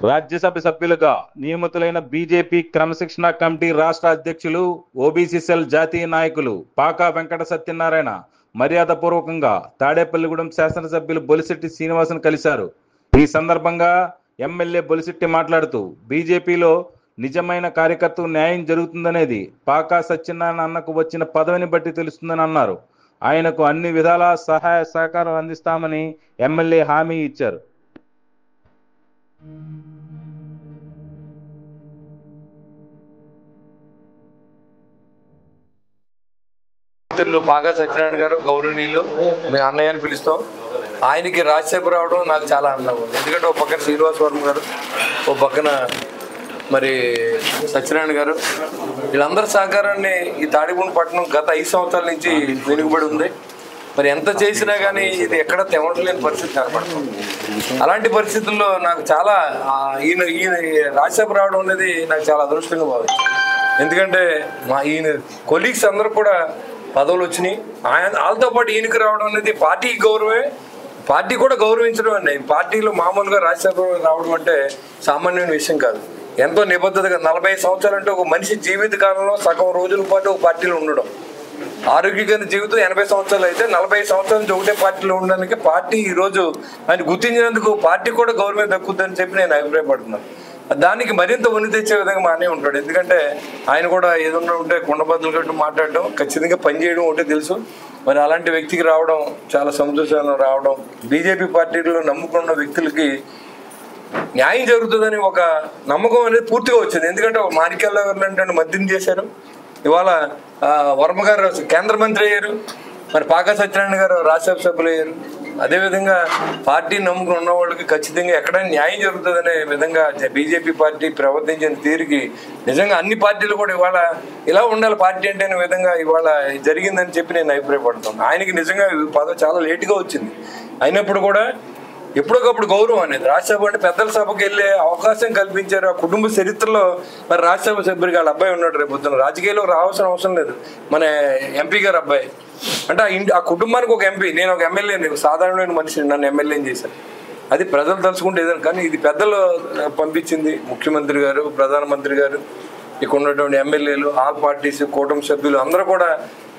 రాజ్యసభ సభ్యులుగా నియమితులైన బీజేపీ క్రమశిక్షణ కమిటీ రాష్ట్ర అధ్యక్షులు ఓబీసీ సెల్ జాతీయ నాయకులు పాకా వెంకట సత్యనారాయణ మర్యాదపూర్వకంగా తాడేపల్లిగూడెం శాసనసభ్యులు బొలిశెట్టి శ్రీనివాసును కలిశారు. ఈ సందర్భంగా ఎమ్మెల్యే బొలిశెట్టి మాట్లాడుతూ బీజేపీలో నిజమైన కార్యకర్తకు న్యాయం జరుగుతుందనేది పాకా సత్యనారాయణ అన్నకు వచ్చిన పదవిని బట్టి తెలుస్తుందని అన్నారు. ఆయనకు అన్ని విధాలా సహాయ సహకారం అందిస్తామని ఎమ్మెల్యే హామీ ఇచ్చారు. పాకా సత్యనారాయణ గారు గౌరవనీయులు, మీ అన్నయ్య అని పిలుస్తాం. ఆయనకి రాజ్యసభ రావడం నాకు చాలా ఆనందంగా ఉంది. ఎందుకంటే ఒక పక్కన శ్రీనివాస్ వర్మ గారు, ఒక పక్కన మరి సత్యనారాయణ గారు, వీళ్ళందరి సహకారాన్ని ఈ తాడిపూడి పట్టణం గత 5 సంవత్సరాల నుంచి వెనుకబడి ఉంది. మరి ఎంత చేసినా కానీ ఇది ఎక్కడ తెవటలేని పరిస్థితి కనపడుతుంది. అలాంటి పరిస్థితుల్లో నాకు చాలా ఈయన రాజ్యసభ రావడం అనేది నాకు చాలా అదృష్టంగా భావించింది. ఎందుకంటే ఈయన కొలీగ్స్ అందరూ కూడా పదవులు వచ్చినాయి. వాళ్ళతో పాటు ఈయనకి రావడం అనేది పార్టీకి గౌరవమే, పార్టీ కూడా గౌరవించడం అండి. పార్టీలో మామూలుగా రాజ్యసభ రావడం అంటే సామాన్యమైన విషయం కాదు. ఎంతో నిబద్ధతగా 40 సంవత్సరాలు అంటే ఒక మనిషి జీవిత కాలంలో సగం రోజుల పాటు ఒక పార్టీలో ఉండడం. ఆరోగ్యకరమైన జీవితం 80 సంవత్సరాలు అయితే 40 సంవత్సరాల నుంచి ఒకటే పార్టీలో ఉండడానికి పార్టీ ఈరోజు ఆయన గుర్తించినందుకు పార్టీ కూడా గౌరవం దక్కుతుందని చెప్పి నేను అభిప్రాయపడుతున్నాను. దానికి మరింత ఉన్ని తెచ్చే విధంగా మానే ఉంటాడు. ఎందుకంటే ఆయన కూడా ఏదన్నా ఉంటే కుండబద్దలు కట్టు మాట్లాడడం, ఖచ్చితంగా పనిచేయడం ఒకటే తెలుసు. మరి అలాంటి వ్యక్తికి రావడం చాలా సంతోషంగా రావడం, బీజేపీ పార్టీలో నమ్ముకున్న వ్యక్తులకి న్యాయం జరుగుతుందని ఒక నమ్మకం అనేది పూర్తిగా వచ్చింది. ఎందుకంటే ఒక మాణిక్యాల గారు అంటే మద్యం చేశారు, ఇవాళ వర్మ గారు కేంద్ర మంత్రి అయ్యారు, మరి పాకా సత్యనారాయణ గారు రాజ్యసభ సభ్యులు అయ్యారు. అదేవిధంగా పార్టీ నమ్ముకుని ఉన్న వాళ్ళకి ఖచ్చితంగా ఎక్కడైనా న్యాయం జరుగుతుందనే విధంగా బీజేపీ పార్టీ ప్రవర్తించిన తీరుకి నిజంగా అన్ని పార్టీలు కూడా ఇవాళ ఇలా ఉండాలి పార్టీ అంటే అనే విధంగా ఇవాళ జరిగిందని చెప్పి నేను అభిప్రాయపడుతున్నాను. ఆయనకి నిజంగా పదవి చాలా లేటుగా వచ్చింది, అయినప్పుడు కూడా ఎప్పటికప్పుడు గౌరవం అనేది రాజ్యసభ అంటే పెద్దల సభకి వెళ్ళే అవకాశం కల్పించారు. ఆ కుటుంబ చరిత్రలో మరి రాజ్యసభ సభ్యుడికి వాళ్ళ అబ్బాయి ఉన్నాడు. రేపు పొద్దున రాజకీయాల్లో రావాల్సిన అవసరం లేదు. మన ఎంపీ గారు అబ్బాయి అంటే ఆ కుటుంబానికి ఒక ఎంపీ, నేను ఒక ఎమ్మెల్యే, సాధారణమైన మనిషిని, నన్ను ఎమ్మెల్యేని చేశాను. అది ప్రజలు తలుచుకుంటే ఏదైనా, కానీ ఇది పెద్దలు పంపించింది. ముఖ్యమంత్రి గారు, ప్రధానమంత్రి గారు, ఇక్కడ ఉన్నటువంటి ఎమ్మెల్యేలు, ఆల్ పార్టీస్, కూటమి సభ్యులు అందరూ కూడా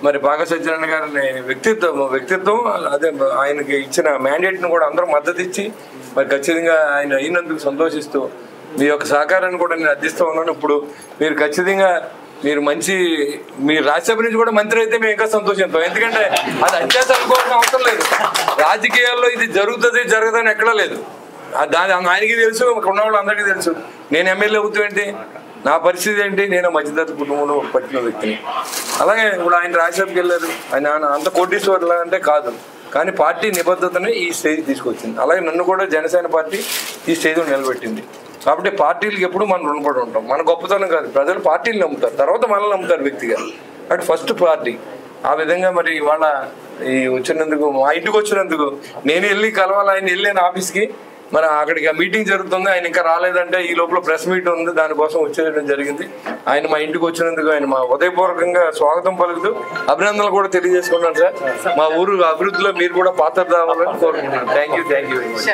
మరి పాకా సత్యనారాయణ గారిని వ్యక్తిత్వం అదే ఆయనకి ఇచ్చిన మ్యాండేట్ని కూడా అందరూ మద్దతు ఇచ్చి మరి ఖచ్చితంగా ఆయన అయినందుకు సంతోషిస్తూ మీ యొక్క సహకారాన్ని కూడా నేను అందిస్తూ ఉన్నాను. ఇప్పుడు మీరు ఖచ్చితంగా మీరు రాజ్యసభ నుంచి కూడా మంత్రి అయితే మేము ఇంకా సంతోషిస్తాం. ఎందుకంటే అది అత్యాస అనుకోవాల్సిన అవసరం లేదు. రాజకీయాల్లో ఇది జరుగుతుంది జరగదని ఎక్కడా లేదు. ఆయనకి తెలుసు, ఉన్న వాళ్ళు అందరికీ తెలుసు. నేను ఎమ్మెల్యే అవుతామేంటి, నా పరిస్థితి ఏంటి, నేను మధ్యతరగతి కుటుంబంలో పట్టిన వ్యక్తిని. అలాగే ఇప్పుడు ఆయన రాజ్యసభకి వెళ్ళారు, ఆయన అంత కోటీశ్వర్లా అంటే కాదు, కానీ పార్టీ నిబద్ధతని ఈ స్టేజ్ తీసుకొచ్చింది. అలాగే నన్ను కూడా జనసేన పార్టీ ఈ స్టేజ్లో నిలబెట్టింది. కాబట్టి పార్టీలకు ఎప్పుడు మనం రుణపడి ఉంటాం. మన గొప్పతనం కాదు, ప్రజలు పార్టీలు నమ్ముతారు, తర్వాత మనల్ని నమ్ముతారు వ్యక్తిగా. అంటే ఫస్ట్ పార్టీ. ఆ విధంగా మరి ఇవాళ వచ్చినందుకు, మా ఇంటికి వచ్చినందుకు, నేను వెళ్ళి కలవాలి, ఆయన వెళ్ళాను ఆఫీస్కి, మరి అక్కడికి మీటింగ్ జరుగుతుంది, ఆయన ఇంకా రాలేదంటే ఈ లోపల ప్రెస్ మీట్ ఉంది, దానికోసం వచ్చేయడం జరిగింది. ఆయన మా ఇంటికి వచ్చినందుకు ఆయన మా హృదయపూర్వకంగా స్వాగతం పలుకుతూ అభినందనలు కూడా తెలియజేసుకున్నాను సార్. మా ఊరు అభివృద్ధిలో మీరు కూడా పాత్ర రావాలని కోరుకుంటున్నాను. Thank you very much.